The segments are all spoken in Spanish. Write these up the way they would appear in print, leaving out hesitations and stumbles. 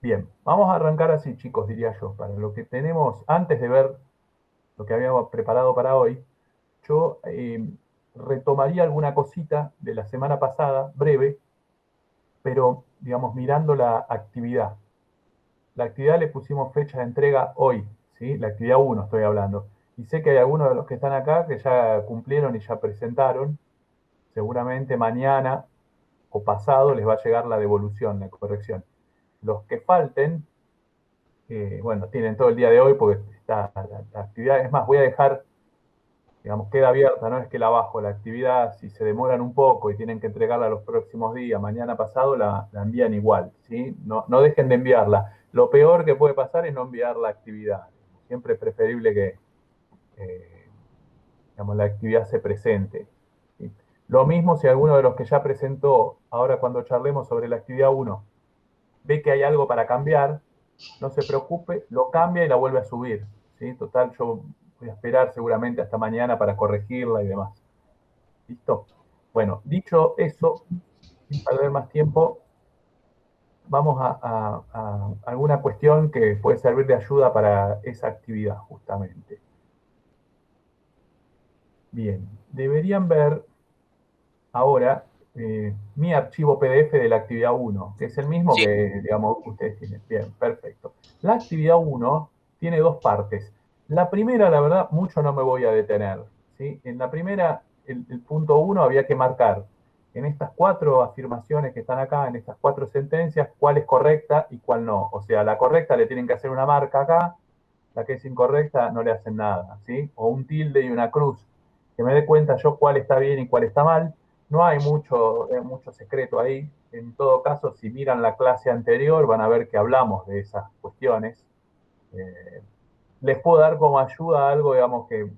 Bien, vamos a arrancar así, chicos, diría yo. Para lo que tenemos, antes de ver lo que habíamos preparado para hoy, yo retomaría alguna cosita de la semana pasada, breve, pero, digamos, mirando la actividad. La actividad le pusimos fecha de entrega hoy, ¿sí? La actividad uno estoy hablando. Y sé que hay algunos de los que están acá que ya cumplieron y ya presentaron. Seguramente mañana o pasado les va a llegar la devolución, la corrección. Los que falten, bueno, tienen todo el día de hoy porque está la actividad. Es más, voy a dejar, digamos, queda abierta, no es que la bajo la actividad, si se demoran un poco y tienen que entregarla los próximos días, mañana pasado, la envían igual, ¿sí? No, no dejen de enviarla. Lo peor que puede pasar es no enviar la actividad. Siempre es preferible que, eh, digamos, la actividad se presente, ¿sí? Lo mismo si alguno de los que ya presentó, ahora cuando charlemos sobre la actividad uno ve que hay algo para cambiar, no se preocupe, lo cambia y la vuelve a subir, ¿sí? Total, yo voy a esperar seguramente hasta mañana para corregirla y demás. ¿Listo? Bueno, dicho eso, sin perder más tiempo, vamos a alguna cuestión que puede servir de ayuda para esa actividad, justamente. Bien, deberían ver ahora mi archivo PDF de la actividad uno, que es el mismo Sí, que, digamos, ustedes tienen. Bien, perfecto. La actividad uno tiene dos partes. La primera, la verdad, mucho no me voy a detener, ¿sí? En la primera, el punto uno había que marcar en estas cuatro afirmaciones que están acá, en estas cuatro sentencias, cuál es correcta y cuál no. O sea, la correcta le tienen que hacer una marca acá, la que es incorrecta no le hacen nada, ¿sí? O un tilde y una cruz, que me dé cuenta yo cuál está bien y cuál está mal. No hay mucho secreto ahí. En todo caso, si miran la clase anterior, van a ver que hablamos de esas cuestiones. Eh, Les puedo dar como ayuda algo, digamos, que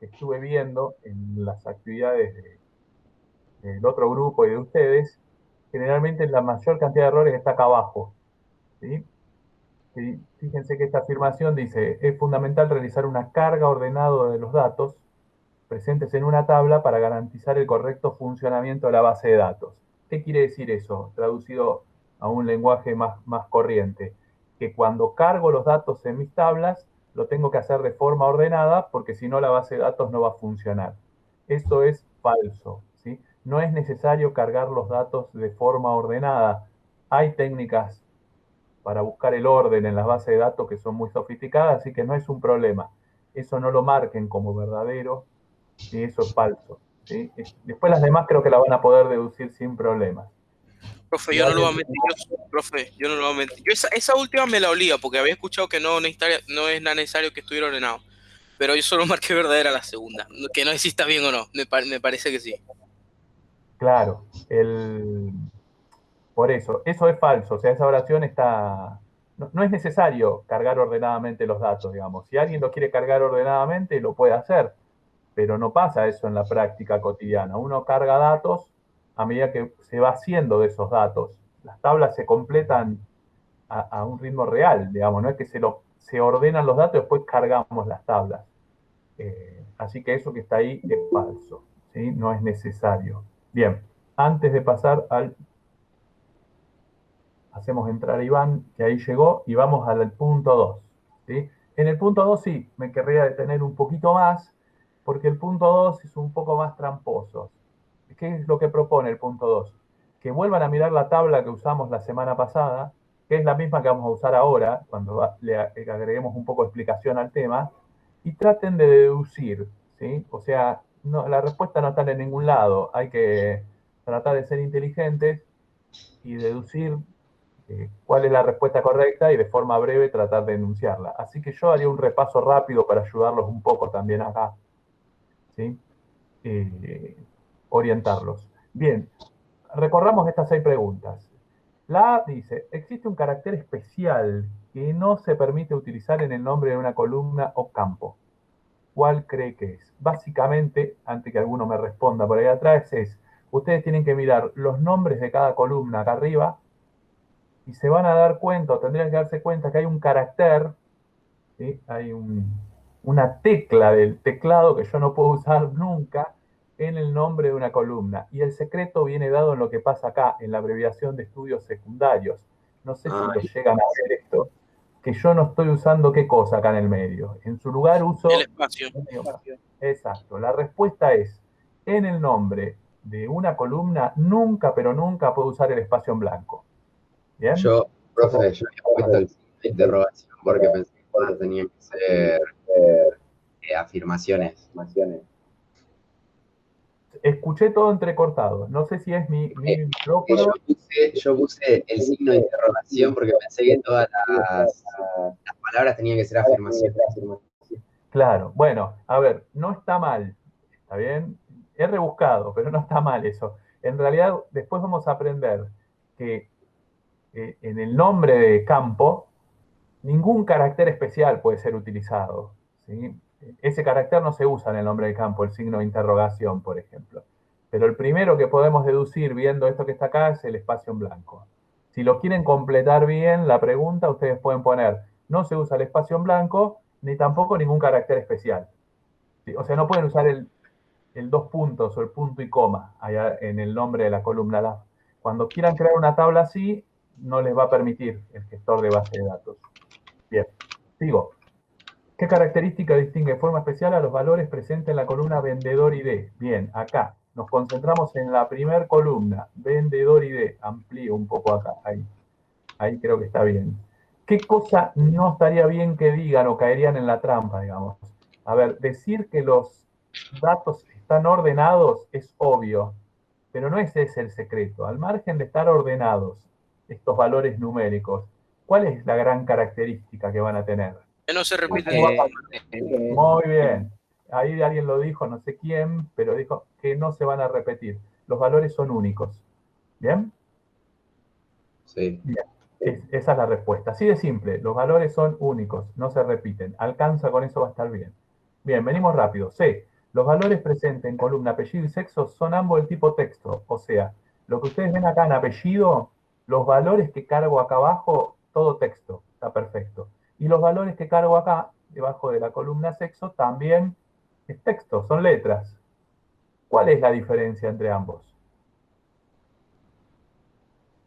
estuve viendo en las actividades del otro grupo y de ustedes. Generalmente la mayor cantidad de errores está acá abajo, ¿sí? Fíjense que esta afirmación dice, es fundamental realizar una carga ordenada de los datos presentes en una tabla para garantizar el correcto funcionamiento de la base de datos. ¿Qué quiere decir eso? Traducido a un lenguaje más corriente. Que cuando cargo los datos en mis tablas, lo tengo que hacer de forma ordenada porque si no la base de datos no va a funcionar. Esto es falso, ¿sí? No es necesario cargar los datos de forma ordenada. Hay técnicas para buscar el orden en las bases de datos que son muy sofisticadas, así que no es un problema. Eso no lo marquen como verdadero, y eso es falso, ¿sí? Después las demás creo que la van a poder deducir sin problemas. profe, Si yo no lo voy alguien a tiene... mentir, profe, yo no lo voy a mentir. Yo esa última me la olía porque había escuchado que no es necesario que estuviera ordenado. Pero yo solo marqué verdadera la segunda. Que no sé si está bien o no, me parece que sí. Claro, por eso es falso, o sea, esa oración está... No, no es necesario cargar ordenadamente los datos, digamos. Si alguien lo quiere cargar ordenadamente, lo puede hacer, pero no pasa eso en la práctica cotidiana. Uno carga datos a medida que se va haciendo de esos datos. Las tablas se completan a un ritmo real, digamos, no es que se ordenan los datos y después cargamos las tablas. Así que eso que está ahí es falso, ¿sí? No es necesario. Bien, antes de pasar al... Hacemos entrar a Iván, que ahí llegó, y vamos al punto 2, ¿sí? En el punto 2 sí, me querría detener un poquito más, porque el punto 2 es un poco más tramposo. ¿Qué es lo que propone el punto 2? Que vuelvan a mirar la tabla que usamos la semana pasada, que es la misma que vamos a usar ahora, cuando le agreguemos un poco de explicación al tema, y traten de deducir, ¿sí? O sea, no, la respuesta no está en ningún lado, hay que tratar de ser inteligentes y deducir cuál es la respuesta correcta y de forma breve tratar de enunciarla. Así que yo haría un repaso rápido para ayudarlos un poco también acá, ¿sí? Eh, Orientarlos. Bien, recorramos estas 6 preguntas. La A dice, existe un carácter especial que no se permite utilizar en el nombre de una columna o campo. ¿Cuál cree que es? Básicamente, antes que alguno me responda por ahí atrás, ustedes tienen que mirar los nombres de cada columna acá arriba y se van a dar cuenta, o tendrían que darse cuenta que hay un carácter, ¿sí? Hay una tecla del teclado que yo no puedo usar nunca en el nombre de una columna. Y el secreto viene dado en lo que pasa acá, en la abreviación de estudios secundarios. no sé si lo llegan a hacer esto, que yo no estoy usando qué cosa acá en el medio. En su lugar El uso... espacio. Exacto. La respuesta es, en el nombre de una columna, nunca, pero nunca puedo usar el espacio en blanco. ¿Bien? Profe, yo había puesto el signo de interrogación porque pensé que todas tenían que ser afirmaciones. Escuché todo entrecortado. No sé si es mi micrófono. Yo puse el signo de interrogación porque pensé que todas las palabras tenían que ser afirmaciones. Claro. Bueno, a ver, no está mal. ¿Está bien? Es rebuscado, pero no está mal eso. En realidad, después vamos a aprender que en el nombre de campo, ningún carácter especial puede ser utilizado. ¿Sí? Ese carácter no se usa en el nombre de campo, el signo de interrogación, por ejemplo. Pero el primero que podemos deducir viendo esto que está acá es el espacio en blanco. Si lo quieren completar bien la pregunta, ustedes pueden poner, no se usa el espacio en blanco, ni tampoco ningún carácter especial. ¿Sí? O sea, no pueden usar el dos puntos o el punto y coma allá en el nombre de la columna. Cuando quieran crear una tabla así, no les va a permitir el gestor de base de datos. Bien, sigo. ¿Qué característica distingue de forma especial a los valores presentes en la columna vendedor ID? Bien, acá nos concentramos en la primera columna, vendedor ID. Amplío un poco acá, ahí creo que está bien. ¿Qué cosa no estaría bien que digan o caerían en la trampa, digamos? A ver, decir que los datos están ordenados es obvio, pero no ese es el secreto. Al margen de estar ordenados estos valores numéricos, ¿cuál es la gran característica que van a tener? Que no se repiten. Muy bien. Ahí alguien lo dijo, no sé quién, pero dijo que no se van a repetir. Los valores son únicos. ¿Bien? Sí. Bien. Esa es la respuesta. Así de simple. Los valores son únicos, no se repiten. Alcanza con eso, va a estar bien. Bien, venimos rápido. C. Los valores presentes en columna apellido y sexo son ambos del tipo texto. O sea, lo que ustedes ven acá en apellido, los valores que cargo acá abajo, todo texto. Está perfecto. Y los valores que cargo acá, debajo de la columna sexo, también es texto, son letras. ¿Cuál es la diferencia entre ambos?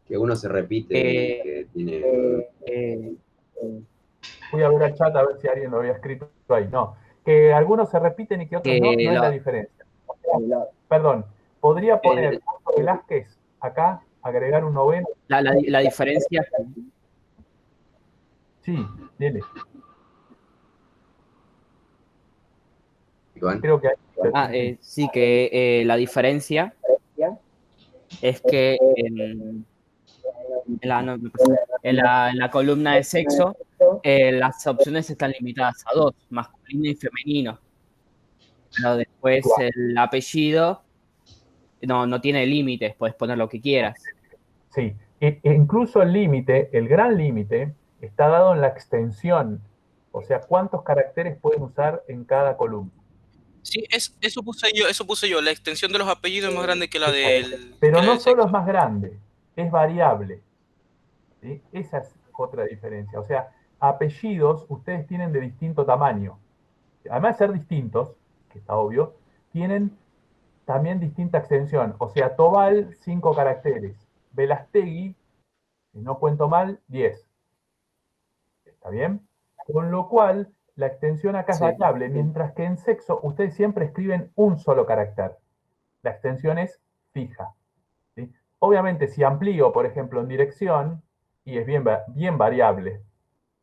Que uno se repite y que tiene... Voy a ver al chat a ver si alguien lo había escrito ahí. No, que algunos se repiten y que otros no, no es la diferencia. Perdón, ¿podría poner Otto Velázquez acá, agregar un noveno? La diferencia. Sí, dile. Iván. Creo que hay. Sí, que la diferencia es que en la columna de sexo las opciones están limitadas a dos, masculino y femenino. Pero después el apellido no tiene límites, puedes poner lo que quieras. Sí, incluso el límite, el gran límite, está dado en la extensión. O sea, cuántos caracteres pueden usar en cada columna. Sí, eso puse yo. La extensión de los apellidos es más grande que la del, Pero que la no del solo sexo. es más grande, es variable. ¿Sí? Esa es otra diferencia. O sea, apellidos ustedes tienen de distinto tamaño. Además de ser distintos, que está obvio, tienen también distinta extensión. O sea, Tobal, 5 caracteres. Velastegui, si no cuento mal, 10. ¿Está bien? Con lo cual, la extensión acá es variable, mientras que en sexo ustedes siempre escriben un solo carácter. La extensión es fija. ¿Sí? Obviamente, si amplío, por ejemplo, en dirección, y es bien variable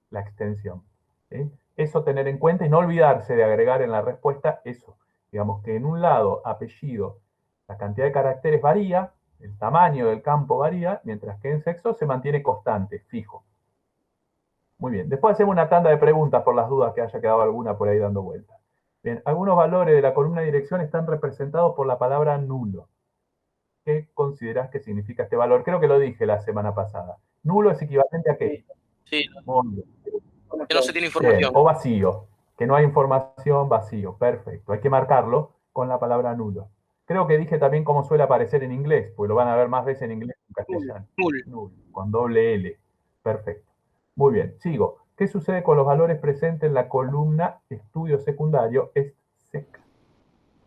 la extensión. ¿Sí? Eso tener en cuenta y no olvidarse de agregar en la respuesta eso. Digamos que en un lado, apellido, la cantidad de caracteres varía, el tamaño del campo varía, mientras que en sexo se mantiene constante, fijo. Muy bien, después hacemos una tanda de preguntas por las dudas que haya quedado alguna por ahí dando vueltas. Bien, algunos valores de la columna de dirección están representados por la palabra nulo. ¿Qué considerás que significa este valor? Creo que lo dije la semana pasada. Nulo es equivalente a qué? Sí, Muy bien. que no se tiene Bien, información. o vacío, que no hay información, vacío. Perfecto, hay que marcarlo con la palabra nulo. Creo que dije también cómo suele aparecer en inglés, pues lo van a ver más veces en inglés que en castellano. Null. Null, con doble L. Perfecto. Muy bien, sigo. ¿Qué sucede con los valores presentes en la columna estudio secundario? Es seca.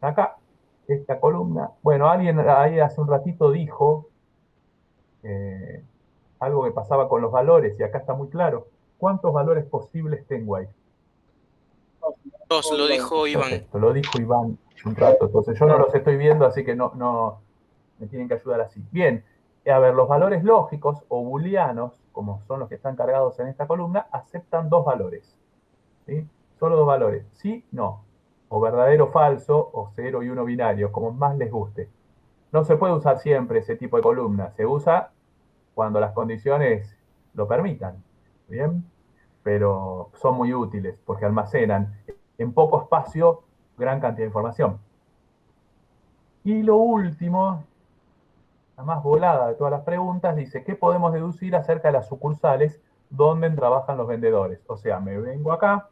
Acá, esta columna. Bueno, alguien ahí hace un ratito dijo, algo que pasaba con los valores, y acá está muy claro. ¿Cuántos valores posibles tengo ahí? Dos, lo dijo Iván. Perfecto, lo dijo Iván hace un rato, entonces yo no los estoy viendo, así que no me tienen que ayudar así. Bien, a ver, los valores lógicos o booleanos, como son los que están cargados en esta columna, aceptan dos valores. ¿Sí? Solo dos valores, sí, no. O verdadero, falso, o 0 y 1 binario, como más les guste. No se puede usar siempre ese tipo de columna, se usa cuando las condiciones lo permitan. ¿Bien? Pero son muy útiles porque almacenan en poco espacio gran cantidad de información. Y lo último, la más volada de todas las preguntas, dice, ¿qué podemos deducir acerca de las sucursales donde trabajan los vendedores? O sea, me vengo acá,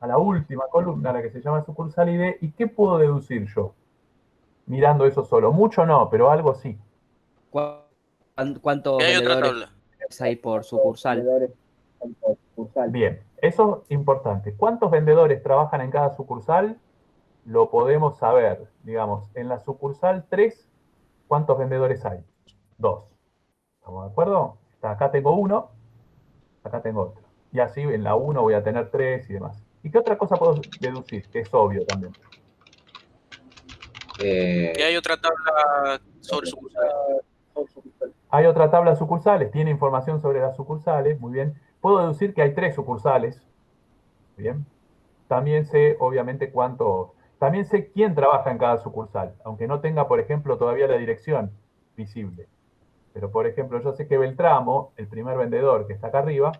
a la última columna, la que se llama sucursal ID, ¿y qué puedo deducir yo? Mirando eso solo. Mucho no, pero algo sí. ¿Cuántos Y hay otra vendedores tabla. hay por sucursal? Bien, eso es importante. ¿Cuántos vendedores trabajan en cada sucursal? Lo podemos saber. Digamos, en la sucursal 3, ¿cuántos vendedores hay? 2. ¿Estamos de acuerdo? Acá tengo uno, acá tengo otro. Y así en la 1 voy a tener 3 y demás. ¿Y qué otra cosa puedo deducir? Que es obvio también. Y hay otra tabla sobre sucursales. Hay otra tabla de sucursales, tiene información sobre las sucursales, muy bien. Puedo deducir que hay 3 sucursales, bien. También sé, obviamente, también sé quién trabaja en cada sucursal, aunque no tenga, por ejemplo, todavía la dirección visible. Pero, por ejemplo, yo sé que Beltramo, el primer vendedor que está acá arriba,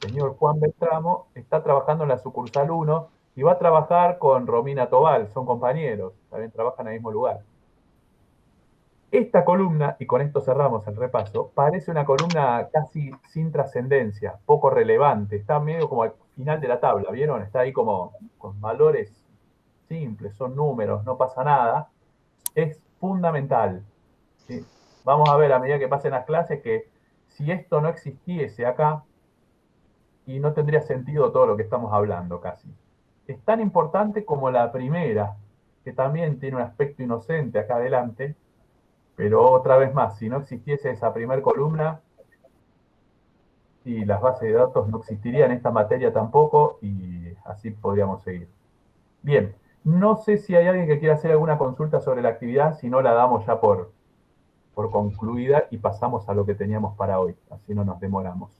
el señor Juan Beltramo, está trabajando en la sucursal 1 y va a trabajar con Romina Tobal, son compañeros, también trabajan en el mismo lugar. Esta columna, y con esto cerramos el repaso, parece una columna casi sin trascendencia, poco relevante, está medio como al final de la tabla, ¿vieron? Está ahí como con valores simples, son números, no pasa nada. Es fundamental, ¿sí? Vamos a ver a medida que pasen las clases que si esto no existiese acá, y no tendría sentido todo lo que estamos hablando casi. Es tan importante como la primera, que también tiene un aspecto inocente acá adelante, pero otra vez más, si no existiese esa primera columna, y las bases de datos no existirían, esta materia tampoco, y así podríamos seguir. Bien, no sé si hay alguien que quiera hacer alguna consulta sobre la actividad, si no la damos ya por concluida y pasamos a lo que teníamos para hoy, así no nos demoramos.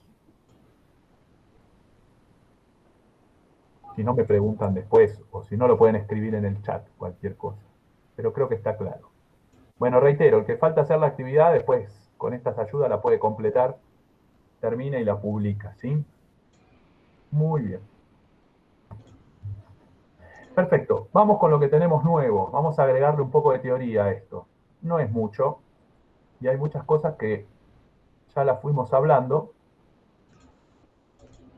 Si no me preguntan después, o si no lo pueden escribir en el chat, cualquier cosa. Pero creo que está claro. Bueno, reitero, el que falta hacer la actividad, después con estas ayudas la puede completar, termina y la publica, ¿sí? Muy bien. Perfecto, vamos con lo que tenemos nuevo. Vamos a agregarle un poco de teoría a esto. No es mucho, y hay muchas cosas que ya las fuimos hablando,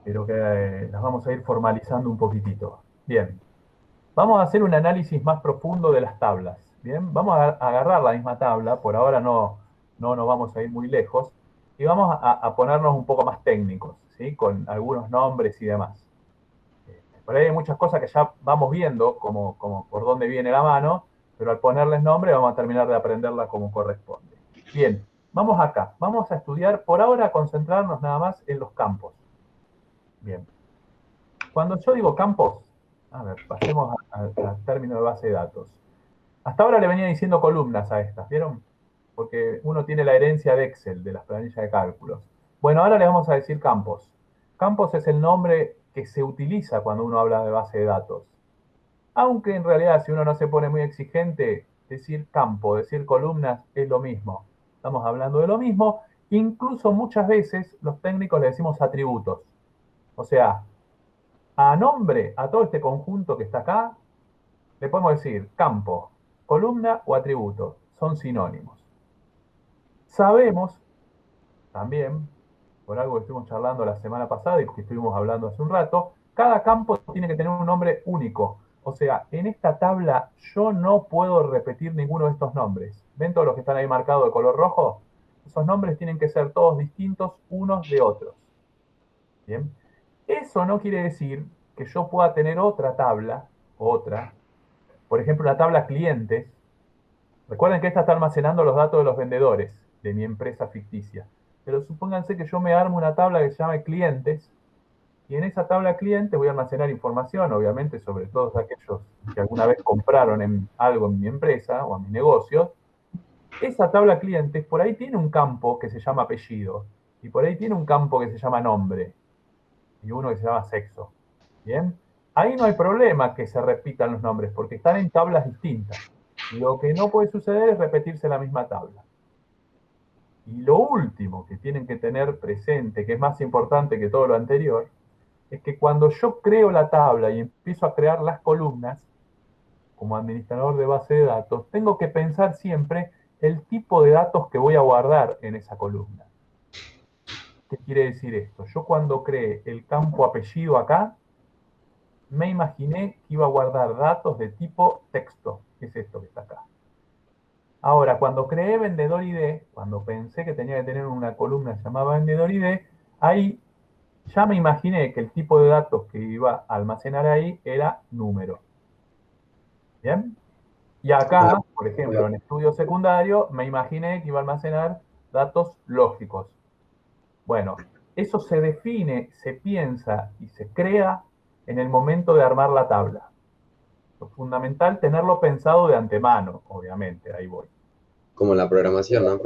pero que las vamos a ir formalizando un poquitito. Bien, vamos a hacer un análisis más profundo de las tablas. Bien, vamos a agarrar la misma tabla, por ahora no nos vamos a ir muy lejos, y vamos a ponernos un poco más técnicos, ¿sí? Con algunos nombres y demás. Por ahí hay muchas cosas que ya vamos viendo, como por dónde viene la mano, pero al ponerles nombre vamos a terminar de aprenderla como corresponde. Bien, vamos acá. Vamos a estudiar, por ahora, concentrarnos nada más en los campos. Bien. Cuando yo digo campos, a ver, pasemos al término de base de datos. Hasta ahora le venía diciendo columnas a estas, ¿vieron? Porque uno tiene la herencia de Excel, de las planillas de cálculos. Bueno, ahora le vamos a decir campos. Campos es el nombre que se utiliza cuando uno habla de base de datos. Aunque en realidad, si uno no se pone muy exigente, decir campo, decir columnas es lo mismo. Estamos hablando de lo mismo. Incluso muchas veces los técnicos le decimos atributos. O sea, a nombre, a todo este conjunto que está acá, le podemos decir campo, columna o atributo. Son sinónimos. Sabemos también, por algo que estuvimos charlando la semana pasada y que estuvimos hablando hace un rato, cada campo tiene que tener un nombre único. O sea, en esta tabla yo no puedo repetir ninguno de estos nombres. ¿Ven todos los que están ahí marcados de color rojo? Esos nombres tienen que ser todos distintos unos de otros. Bien. Eso no quiere decir que yo pueda tener otra tabla, por ejemplo, una tabla clientes. Recuerden que esta está almacenando los datos de los vendedores. de mi empresa ficticia. Pero supónganse que yo me armo una tabla que se llama clientes, y en esa tabla clientes voy a almacenar información, obviamente, sobre todos aquellos que alguna vez compraron algo en mi empresa o en mi negocio. Esa tabla clientes por ahí tiene un campo que se llama apellido, y por ahí tiene un campo que se llama nombre, y uno que se llama sexo. ¿Bien? Ahí no hay problema que se repitan los nombres, porque están en tablas distintas. Lo que no puede suceder es repetirse la misma tabla. Y lo último que tienen que tener presente, que es más importante que todo lo anterior, es que cuando yo creo la tabla y empiezo a crear las columnas, como administrador de base de datos, tengo que pensar siempre el tipo de datos que voy a guardar en esa columna. ¿Qué quiere decir esto? Yo cuando creé el campo apellido acá, me imaginé que iba a guardar datos de tipo texto, que es esto que está acá. Ahora, cuando creé vendedor ID, cuando pensé que tenía que tener una columna llamada vendedor ID, ahí ya me imaginé que el tipo de datos que iba a almacenar ahí era número. ¿Bien? Y acá, por ejemplo, en estudio secundario, me imaginé que iba a almacenar datos lógicos. Bueno, eso se define, se piensa y se crea en el momento de armar la tabla. Lo fundamental tenerlo pensado de antemano, obviamente, ahí voy. Como la programación, ¿no?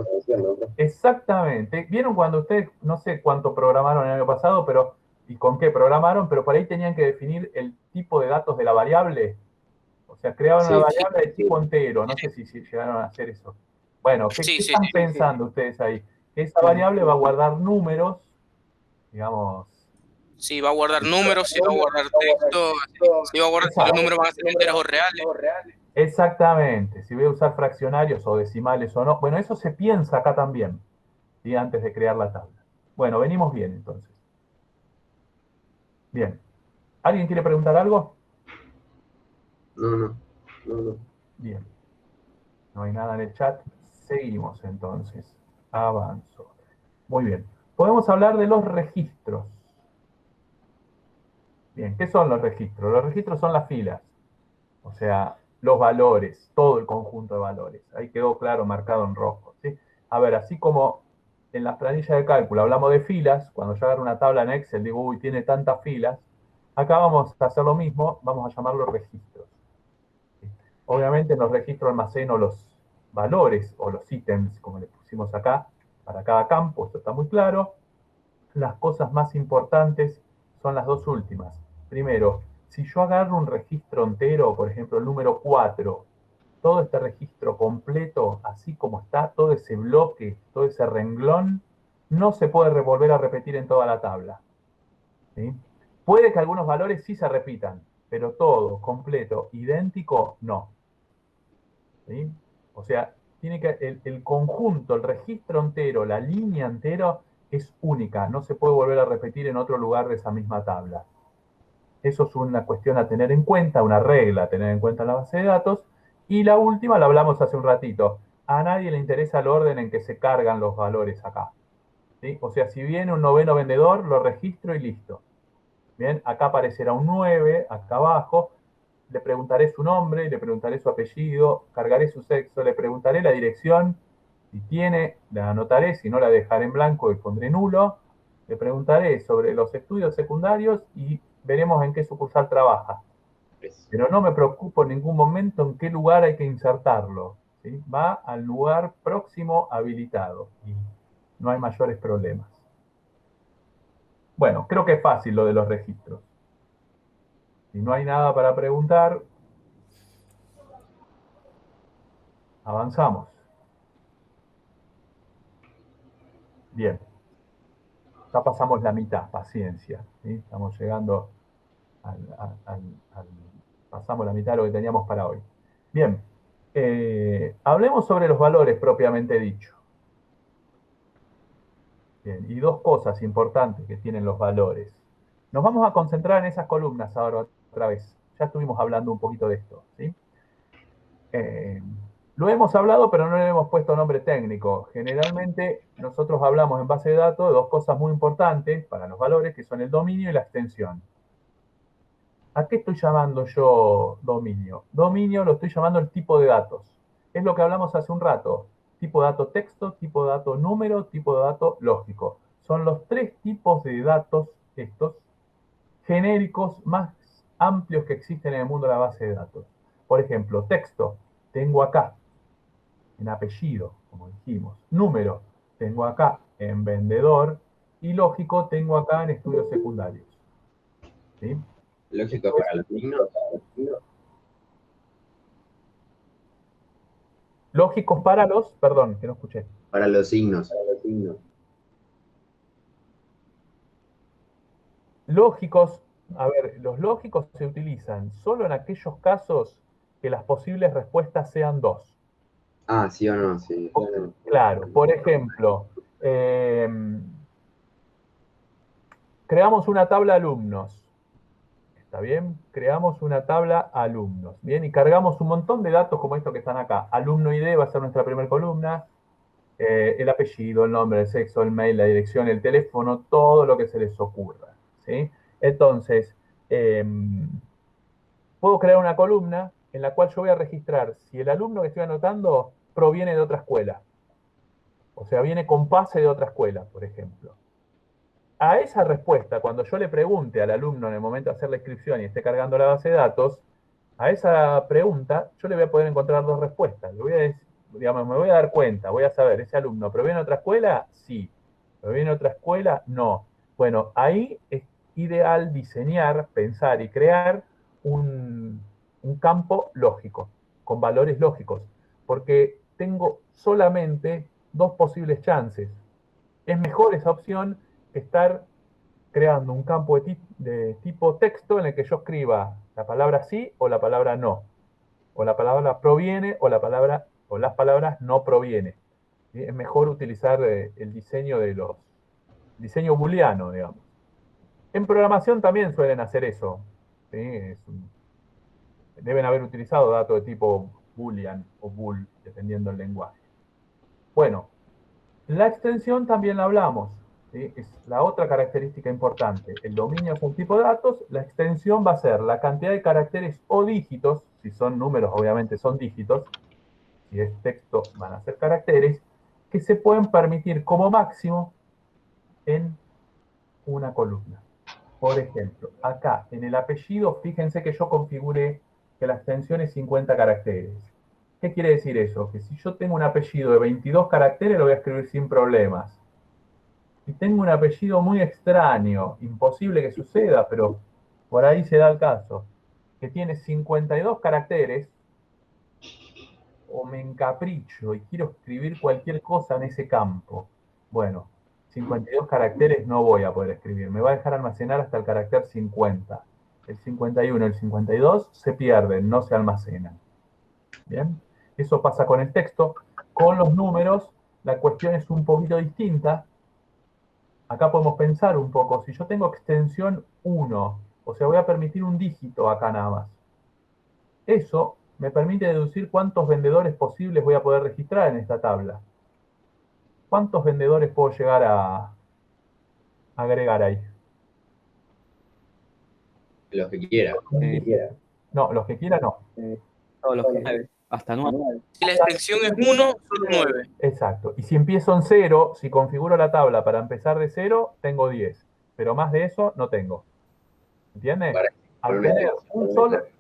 Exactamente. ¿Vieron cuando ustedes, no sé cuánto programaron el año pasado, pero y con qué programaron, pero por ahí tenían que definir el tipo de datos de la variable? O sea, creaban una variable de tipo entero. No sé si llegaron a hacer eso. Bueno, ¿qué están pensando ustedes ahí? Que esa variable va a guardar números, digamos. Sí, va a guardar números, sí va a guardar texto, sí va a guardar si los números van a ser enteros o reales. Exactamente, si voy a usar fraccionarios o decimales o no. Bueno, eso se piensa acá también, ¿sí? Antes de crear la tabla. Bueno, venimos bien entonces. Bien. ¿Alguien quiere preguntar algo? No. Bien. No hay nada en el chat. Seguimos entonces. Avanzo. Muy bien. Podemos hablar de los registros. Bien, ¿qué son los registros? Los registros son las filas. O sea, los valores, todo el conjunto de valores. Ahí quedó claro, marcado en rojo, ¿sí? A ver, así como en las planillas de cálculo hablamos de filas, cuando yo agarro una tabla en Excel digo, uy, tiene tantas filas, acá vamos a hacer lo mismo, vamos a llamarlos registros. ¿Sí? Obviamente en los registros almaceno los valores o los ítems, como le pusimos acá, para cada campo, esto está muy claro. Las cosas más importantes son las dos últimas. Primero, si yo agarro un registro entero, por ejemplo, el número 4, todo este registro completo, así como está, todo ese bloque, todo ese renglón, no se puede volver a repetir en toda la tabla. ¿Sí? Puede que algunos valores sí se repitan, pero todo, completo, idéntico, no. ¿Sí? O sea, tiene que el conjunto, el registro entero, la línea entero es única, no se puede volver a repetir en otro lugar de esa misma tabla. Eso es una cuestión a tener en cuenta, una regla a tener en cuenta en la base de datos. Y la última la hablamos hace un ratito. A nadie le interesa el orden en que se cargan los valores acá. ¿Sí? O sea, si viene un noveno vendedor, lo registro y listo. Bien, acá aparecerá un 9, acá abajo. Le preguntaré su nombre, le preguntaré su apellido, cargaré su sexo, le preguntaré la dirección. Si tiene, la anotaré, si no la dejaré en blanco y pondré nulo. Le preguntaré sobre los estudios secundarios y veremos en qué sucursal trabaja. Pero no me preocupo en ningún momento en qué lugar hay que insertarlo. ¿Sí? Va al lugar próximo habilitado y no hay mayores problemas. Bueno, creo que es fácil lo de los registros. Si no hay nada para preguntar, avanzamos. Bien. Ya pasamos la mitad, paciencia. ¿Sí? Estamos llegando pasamos la mitad de lo que teníamos para hoy. Bien, hablemos sobre los valores propiamente dicho. Bien, y dos cosas importantes que tienen los valores. Nos vamos a concentrar en esas columnas ahora otra vez. Ya estuvimos hablando un poquito de esto. ¿Sí? Lo hemos hablado, pero no le hemos puesto nombre técnico. Generalmente nosotros hablamos en base de datos de dos cosas muy importantes para los valores, que son el dominio y la extensión. ¿A qué estoy llamando yo dominio? Dominio lo estoy llamando el tipo de datos. Es lo que hablamos hace un rato. tipo de dato texto, tipo de dato número, tipo de dato lógico. Son los tres tipos de datos estos genéricos más amplios que existen en el mundo de la base de datos. Por ejemplo, texto, tengo acá en apellido, como dijimos. Número, tengo acá en vendedor. Y lógico, tengo acá en estudios secundarios. ¿Sí? Lógico para los signos. Lógicos para los, perdón, que no escuché. Para los signos. Lógicos, a ver, los lógicos se utilizan solo en aquellos casos que las posibles respuestas sean dos. Ah, sí o no, sí. Claro, por ejemplo, creamos una tabla alumnos. ¿Está bien? Creamos una tabla alumnos. Bien, y cargamos un montón de datos como estos que están acá. Alumno ID va a ser nuestra primera columna. El apellido, el nombre, el sexo, el mail, la dirección, el teléfono, todo lo que se les ocurra. ¿Sí? Entonces, puedo crear una columna en la cual yo voy a registrar si el alumno que estoy anotando proviene de otra escuela. O sea, viene con pase de otra escuela, por ejemplo. A esa respuesta, cuando yo le pregunte al alumno en el momento de hacer la inscripción y esté cargando la base de datos, a esa pregunta yo le voy a poder encontrar dos respuestas. Le voy a decir, digamos, me voy a dar cuenta, voy a saber, ¿ese alumno proviene de otra escuela? Sí. ¿Proviene de otra escuela? No. Bueno, ahí es ideal diseñar, pensar y crear un campo lógico, con valores lógicos, porque tengo solamente dos posibles chances. Es mejor esa opción que estar creando un campo de tipo texto en el que yo escriba la palabra sí o la palabra no, o la palabra proviene o o las palabras no proviene. ¿Sí? Es mejor utilizar el diseño diseño booleano, digamos. En programación también suelen hacer eso. ¿Sí? Deben haber utilizado datos de tipo boolean o bool, dependiendo del lenguaje. Bueno, la extensión también la hablamos. ¿Sí? Es la otra característica importante. El dominio es un tipo de datos, la extensión va a ser la cantidad de caracteres o dígitos, si son números obviamente son dígitos, si es texto van a ser caracteres, que se pueden permitir como máximo en una columna. Por ejemplo, acá en el apellido, fíjense que yo configuré que la extensión es 50 caracteres. ¿Qué quiere decir eso? Que si yo tengo un apellido de 22 caracteres, lo voy a escribir sin problemas. Si tengo un apellido muy extraño, imposible que suceda, pero por ahí se da el caso, que tiene 52 caracteres, o me encapricho y quiero escribir cualquier cosa en ese campo. Bueno, 52 caracteres no voy a poder escribir, me va a dejar almacenar hasta el carácter 50. El 51 y el 52 se pierden, no se almacenan. ¿Bien? Eso pasa con el texto. Con los números, la cuestión es un poquito distinta. Acá podemos pensar un poco, si yo tengo extensión 1, o sea, voy a permitir un dígito acá nada más. Eso me permite deducir cuántos vendedores posibles voy a poder registrar en esta tabla. ¿Cuántos vendedores puedo llegar a agregar ahí? Los que quiera. No, los que quiera no. Todos los 9, hasta 9. Si la extensión es 1, son 9. Exacto. Y si empiezo en 0, si configuro la tabla para empezar de 0, tengo 10. Pero más de eso no tengo. ¿Entiendes? Al tener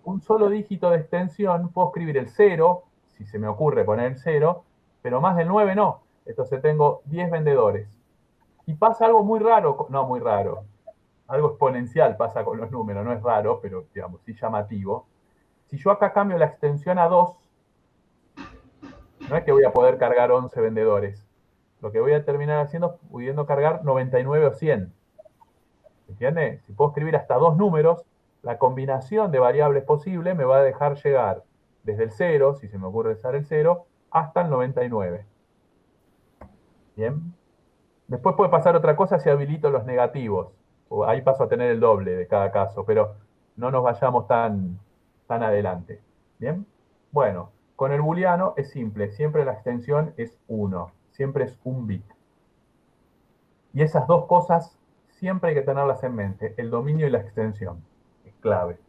un solo dígito de extensión, puedo escribir el 0, si se me ocurre poner el 0, pero más del 9 no. Entonces tengo 10 vendedores. Y pasa algo muy raro, no muy raro, algo exponencial pasa con los números, no es raro, pero digamos, sí llamativo. Si yo acá cambio la extensión a 2, no es que voy a poder cargar 11 vendedores. Lo que voy a terminar haciendo es pudiendo cargar 99 o 100. ¿Entiendes? Si puedo escribir hasta dos números, la combinación de variables posible me va a dejar llegar desde el 0, si se me ocurre usar el 0, hasta el 99. ¿Bien? Después puede pasar otra cosa si habilito los negativos. O ahí paso a tener el doble de cada caso, pero no nos vayamos tan adelante. ¿Bien? Bueno, con el booleano es simple. Siempre la extensión es 1. Siempre es un bit. Y esas dos cosas siempre hay que tenerlas en mente. El dominio y la extensión. Es clave.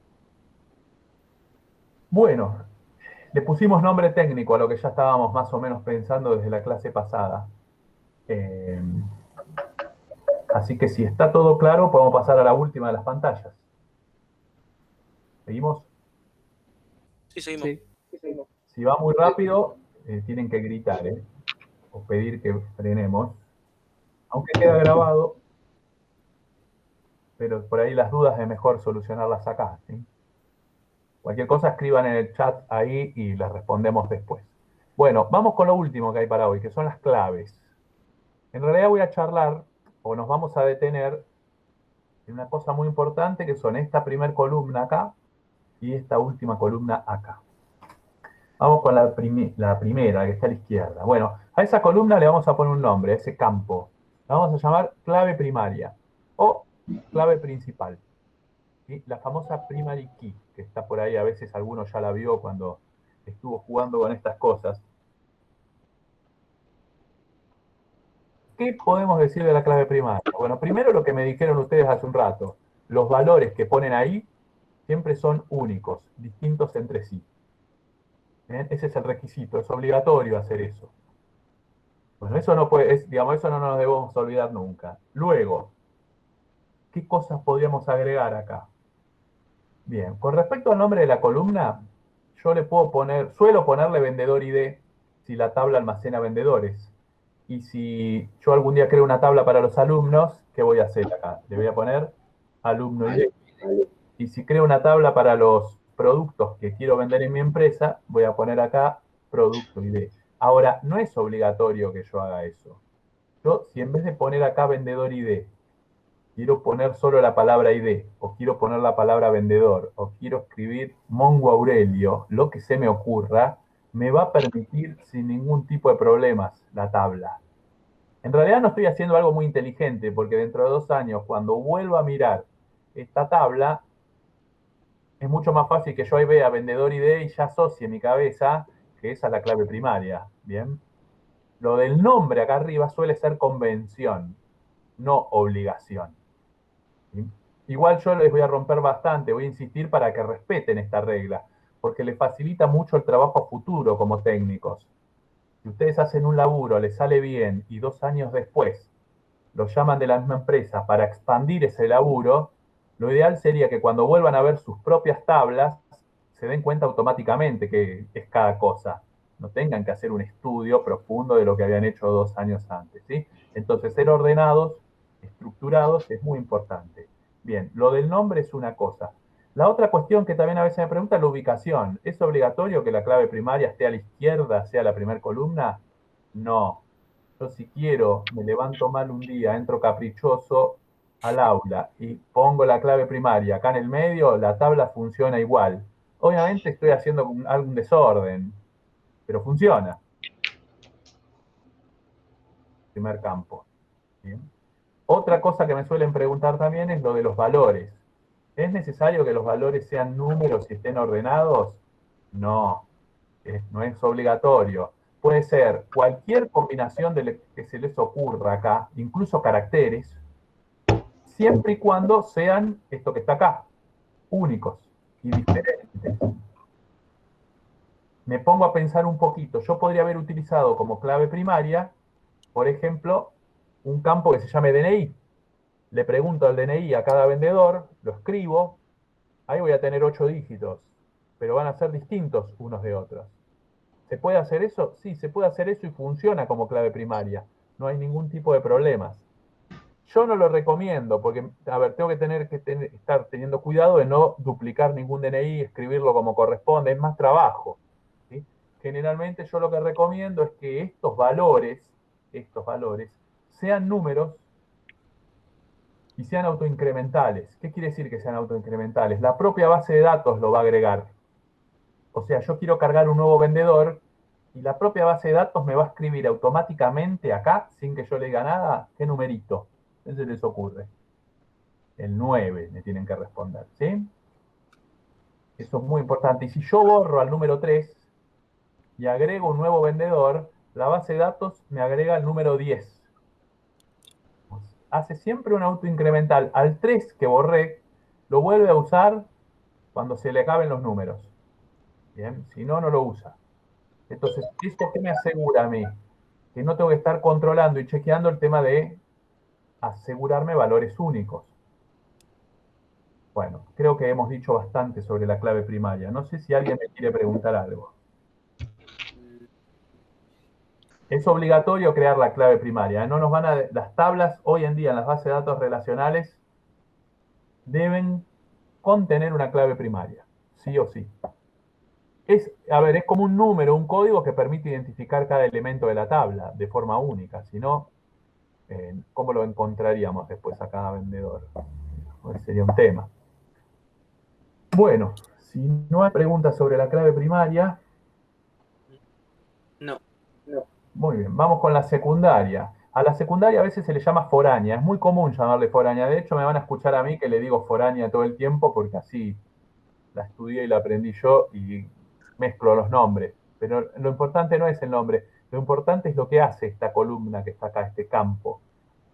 Bueno, Le pusimos nombre técnico a lo que ya estábamos más o menos pensando desde la clase pasada. Así que si está todo claro, podemos pasar a la última de las pantallas. ¿Seguimos? Sí, seguimos. Sí. Si va muy rápido, tienen que gritar, o pedir que frenemos. Aunque queda grabado, pero por ahí las dudas es mejor solucionarlas acá, ¿sí? Cualquier cosa escriban en el chat ahí y les respondemos después. Bueno, vamos con lo último que hay para hoy, que son las claves. En realidad voy a charlar, o nos vamos a detener en una cosa muy importante, que son esta primer columna acá y esta última columna acá. Vamos con la primera, que está a la izquierda. Bueno, a esa columna le vamos a poner un nombre, a ese campo. La vamos a llamar clave primaria o clave principal. ¿Sí? La famosa primary key, que está por ahí, a veces alguno ya la vio cuando estuvo jugando con estas cosas. ¿Qué podemos decir de la clave primaria? Bueno, primero lo que me dijeron ustedes hace un rato. Los valores que ponen ahí siempre son únicos, distintos entre sí. ¿Bien? Ese es el requisito, es obligatorio hacer eso. Bueno, eso no puede, digamos, eso no nos debemos olvidar nunca. Luego, ¿qué cosas podríamos agregar acá? Bien, con respecto al nombre de la columna, yo le puedo poner, suelo ponerle vendedor ID si la tabla almacena vendedores. Y si yo algún día creo una tabla para los alumnos, ¿qué voy a hacer acá? Le voy a poner alumno ID. Y si creo una tabla para los productos que quiero vender en mi empresa, voy a poner acá producto ID. Ahora, no es obligatorio que yo haga eso. Yo, si en vez de poner acá vendedor ID, quiero poner solo la palabra ID, o quiero poner la palabra vendedor, o quiero escribir Mongo Aurelio, lo que se me ocurra, me va a permitir sin ningún tipo de problemas la tabla. En realidad no estoy haciendo algo muy inteligente, porque dentro de 2 años, cuando vuelva a mirar esta tabla, es mucho más fácil que yo ahí vea vendedor ID y ya asocie en mi cabeza que esa es la clave primaria. Bien. Lo del nombre acá arriba suele ser convención, no obligación. ¿Sí? Igual yo les voy a romper bastante, voy a insistir para que respeten esta regla, porque les facilita mucho el trabajo futuro como técnicos. Si ustedes hacen un laburo, les sale bien y 2 años después los llaman de la misma empresa para expandir ese laburo, lo ideal sería que cuando vuelvan a ver sus propias tablas se den cuenta automáticamente que es cada cosa. No tengan que hacer un estudio profundo de lo que habían hecho 2 años antes. ¿Sí? Entonces, ser ordenados, estructurados, es muy importante. Bien, lo del nombre es una cosa. La otra cuestión que también a veces me pregunta es la ubicación. ¿Es obligatorio que la clave primaria esté a la izquierda, sea la primera columna? No. Yo si quiero, me levanto mal un día, entro caprichoso al aula y pongo la clave primaria acá en el medio, la tabla funciona igual. Obviamente estoy haciendo algún desorden, pero funciona. Primer campo. ¿Bien? Otra cosa que me suelen preguntar también es lo de los valores. ¿Es necesario que los valores sean números y estén ordenados? No, no es obligatorio. Puede ser cualquier combinación que se les ocurra acá, incluso caracteres, siempre y cuando sean esto que está acá, únicos y diferentes. Me pongo a pensar un poquito. Yo podría haber utilizado como clave primaria, por ejemplo, un campo que se llame DNI. Le pregunto al DNI a cada vendedor, lo escribo, ahí voy a tener 8 dígitos, pero van a ser distintos unos de otros. ¿Se puede hacer eso? Sí, se puede hacer eso y funciona como clave primaria. No hay ningún tipo de problemas. Yo no lo recomiendo porque, a ver, tengo que estar teniendo cuidado de no duplicar ningún DNI, escribirlo como corresponde, es más trabajo. ¿Sí? Generalmente yo lo que recomiendo es que estos valores, sean números y sean autoincrementales. ¿Qué quiere decir que sean autoincrementales? La propia base de datos lo va a agregar. O sea, yo quiero cargar un nuevo vendedor y la propia base de datos me va a escribir automáticamente acá, sin que yo le diga nada, qué numerito. ¿Qué se les ocurre? El 9 me tienen que responder, ¿sí? Eso es muy importante. Y si yo borro al número 3 y agrego un nuevo vendedor, la base de datos me agrega el número 10. Hace siempre un autoincremental. Al 3 que borré, lo vuelve a usar cuando se le acaben los números. Bien, si no, no lo usa. Entonces, ¿esto qué me asegura a mí? Que no tengo que estar controlando y chequeando el tema de asegurarme valores únicos. Bueno, creo que hemos dicho bastante sobre la clave primaria. No sé si alguien me quiere preguntar algo. Es obligatorio crear la clave primaria. No nos van a... Las tablas hoy en día en las bases de datos relacionales deben contener una clave primaria, sí o sí. Es como un número, un código que permite identificar cada elemento de la tabla de forma única. Si no, ¿cómo lo encontraríamos después a cada vendedor? Pues sería un tema. Bueno, si no hay preguntas sobre la clave primaria... No. Muy bien, vamos con la secundaria. A la secundaria a veces se le llama foránea. Es muy común llamarle foránea. De hecho, me van a escuchar a mí que le digo foránea todo el tiempo porque así la estudié y la aprendí yo y mezclo los nombres. Pero lo importante no es el nombre. Lo importante es lo que hace esta columna que está acá, este campo.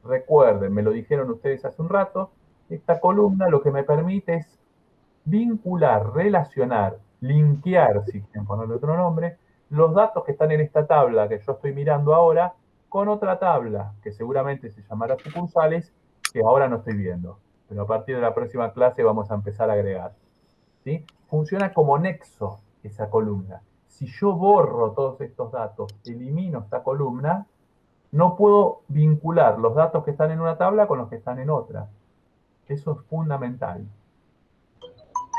Recuerden, me lo dijeron ustedes hace un rato, esta columna lo que me permite es vincular, relacionar, linkear, si quieren ponerle otro nombre, los datos que están en esta tabla que yo estoy mirando ahora con otra tabla que seguramente se llamará sucursales que ahora no estoy viendo. Pero a partir de la próxima clase vamos a empezar a agregar. ¿Sí? Funciona como nexo esa columna. Si yo borro todos estos datos, elimino esta columna, no puedo vincular los datos que están en una tabla con los que están en otra. Eso es fundamental.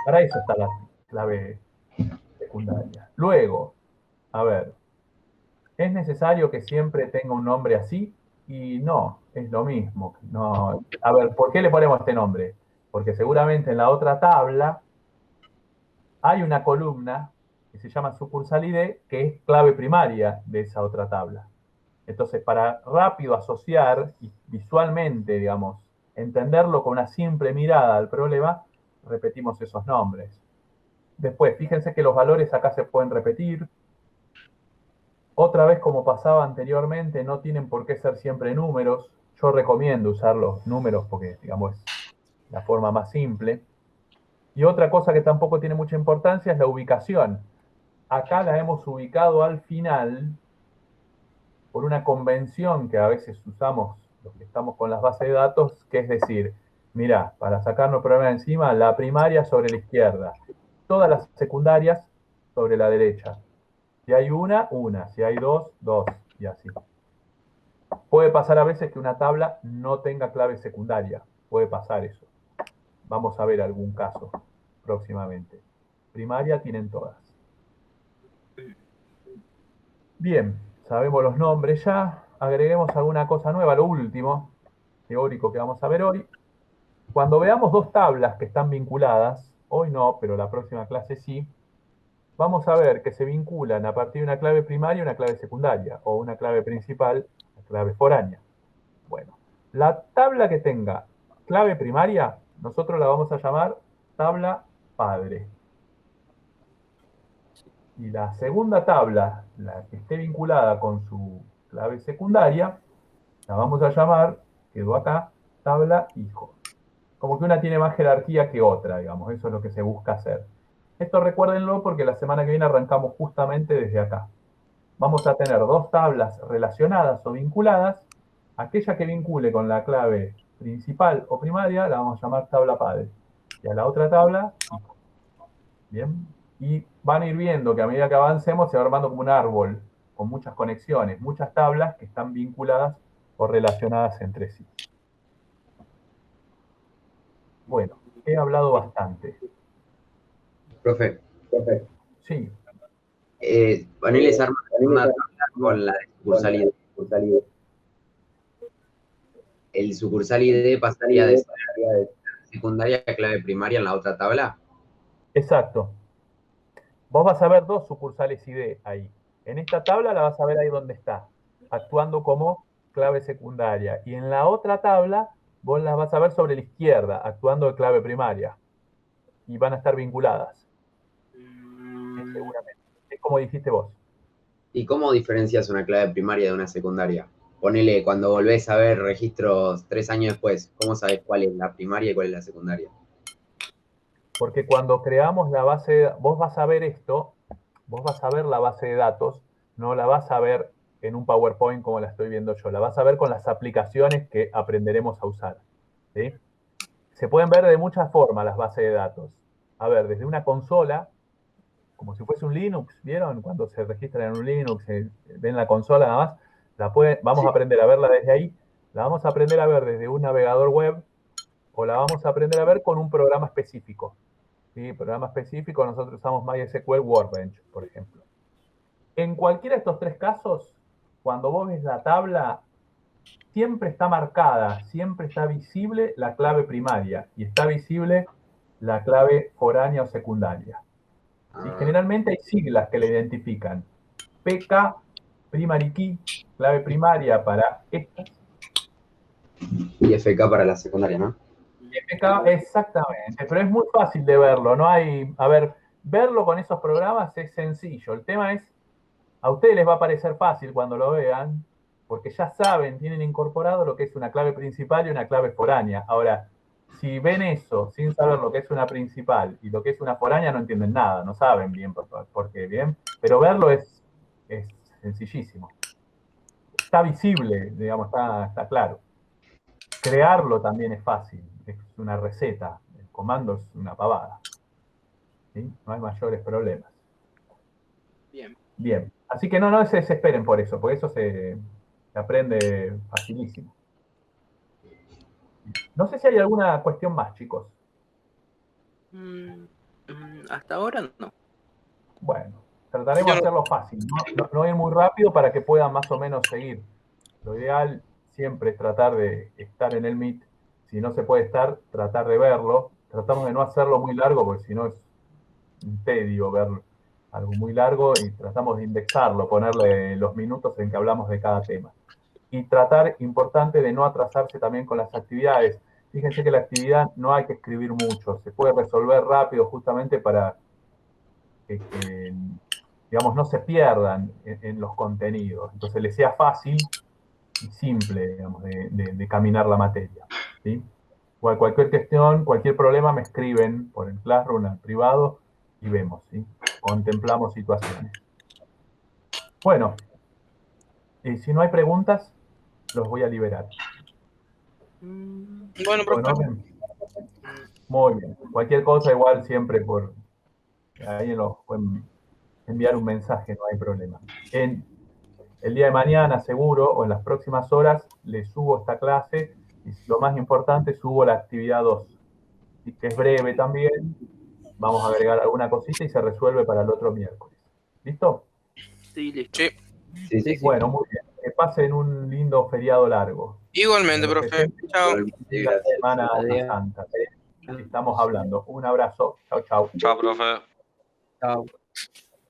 Para eso está la clave secundaria. Luego, a ver, ¿es necesario que siempre tenga un nombre así? Y no, es lo mismo. No. A ver, ¿por qué le ponemos este nombre? Porque seguramente en la otra tabla hay una columna que se llama sucursal ID, que es clave primaria de esa otra tabla. Entonces, para rápido asociar y visualmente, digamos, entenderlo con una simple mirada al problema, repetimos esos nombres. Después, fíjense que los valores acá se pueden repetir. Otra vez, como pasaba anteriormente, no tienen por qué ser siempre números. Yo recomiendo usar los números porque, digamos, es la forma más simple. Y otra cosa que tampoco tiene mucha importancia es la ubicación. Acá la hemos ubicado al final por una convención que a veces usamos los que estamos con las bases de datos, que es decir, mira, para sacarnos el problema de encima, la primaria sobre la izquierda, todas las secundarias sobre la derecha. Si hay una, si hay dos, y así. Puede pasar a veces que una tabla no tenga clave secundaria. Puede pasar eso. Vamos a ver algún caso próximamente. Primaria tienen todas. Bien, sabemos los nombres ya. Agreguemos alguna cosa nueva. Lo último, teórico que vamos a ver hoy. Cuando veamos dos tablas que están vinculadas, hoy no, pero la próxima clase sí, vamos a ver que se vinculan a partir de una clave primaria y una clave secundaria, o una clave principal, una clave foránea. Bueno, la tabla que tenga clave primaria, nosotros la vamos a llamar tabla padre. Y la segunda tabla, la que esté vinculada con su clave secundaria, la vamos a llamar, quedó acá, tabla hijo. Como que una tiene más jerarquía que otra, digamos, eso es lo que se busca hacer. Esto recuérdenlo porque la semana que viene arrancamos justamente desde acá. Vamos a tener dos tablas relacionadas o vinculadas. Aquella que vincule con la clave principal o primaria la vamos a llamar tabla padre. Y a la otra tabla, hijo. Bien. Y van a ir viendo que a medida que avancemos se va armando como un árbol con muchas conexiones, muchas tablas que están vinculadas o relacionadas entre sí. Bueno, he hablado bastante. Profe, Sí. ponele esa una tabla con la de sucursal ID. ¿El sucursal ID pasaría de ser secundaria a clave primaria en la otra tabla? Exacto. Vos vas a ver dos sucursales ID ahí. En esta tabla la vas a ver ahí donde está, actuando como clave secundaria. Y en la otra tabla vos las vas a ver sobre la izquierda, actuando de clave primaria. Y van a estar vinculadas. Seguramente. Es como dijiste vos. ¿Y cómo diferencias una clave primaria de una secundaria? Ponele, cuando volvés a ver registros 3 años después, ¿cómo sabes cuál es la primaria y cuál es la secundaria? Porque cuando creamos la base, vos vas a ver esto vos vas a ver la base de datos, no la vas a ver en un PowerPoint como la estoy viendo yo, la vas a ver con las aplicaciones que aprenderemos a usar, ¿sí? Se pueden ver de muchas formas las bases de datos. A ver, desde una consola, como si fuese un Linux, ¿vieron? Cuando se registran en un Linux, ven la consola nada más, vamos a aprender a verla desde ahí, la vamos a aprender a ver desde un navegador web, o la vamos a aprender a ver con un programa específico. ¿Sí? Programa específico, nosotros usamos MySQL Workbench, por ejemplo. En cualquiera de estos tres casos, cuando vos ves la tabla, siempre está marcada, siempre está visible la clave primaria y está visible la clave foránea o secundaria. ¿Sí? Generalmente hay siglas que la identifican. PK, primary key, clave primaria para estas. Y FK para la secundaria, ¿no? FK, exactamente, pero es muy fácil de verlo, no hay, a ver, verlo con esos programas es sencillo, el tema es, a ustedes les va a parecer fácil cuando lo vean, porque ya saben, tienen incorporado lo que es una clave principal y una clave foránea. Ahora, si ven eso sin saber lo que es una principal y lo que es una foránea, no entienden nada, no saben bien por qué, bien, pero verlo es sencillísimo. Está visible, digamos, está claro. Crearlo también es fácil, es una receta, el comando es una pavada. ¿Sí? No hay mayores problemas. Bien. Bien, así que no se desesperen por eso, porque eso se aprende facilísimo. No sé si hay alguna cuestión más, chicos. Hasta ahora no. Bueno, trataremos de hacerlo fácil, no ir muy rápido para que puedan más o menos seguir. Lo ideal siempre es tratar de estar en el Meet. Si no se puede estar, tratar de verlo. Tratamos de no hacerlo muy largo, porque si no es un tedio ver algo muy largo, y tratamos de indexarlo, ponerle los minutos en que hablamos de cada tema. Y tratar, importante, de no atrasarse también con las actividades. Fíjense que la actividad no hay que escribir mucho, se puede resolver rápido justamente para que digamos, no se pierdan en los contenidos. Entonces les sea fácil y simple, digamos, de caminar la materia. ¿Sí? Cualquier cuestión, cualquier problema me escriben por el Classroom, al privado, y vemos, ¿sí? Contemplamos situaciones. Bueno, si no hay preguntas, los voy a liberar. Bueno, ¿Todo en profe. orden? Muy bien. Cualquier cosa, igual siempre por ahí nos pueden enviar un mensaje, no hay problema. El día de mañana, seguro, o en las próximas horas, les subo esta clase, y lo más importante, subo la actividad 2, que es breve también. Vamos a agregar alguna cosita y se resuelve para el otro miércoles. ¿Listo? Sí, listo. Sí. Sí. Bueno, muy bien. Que pasen un lindo feriado largo. Igualmente, profe. Chao. La semana santa. Estamos hablando. Un abrazo. Chau, chau. Chao, profe. Chao.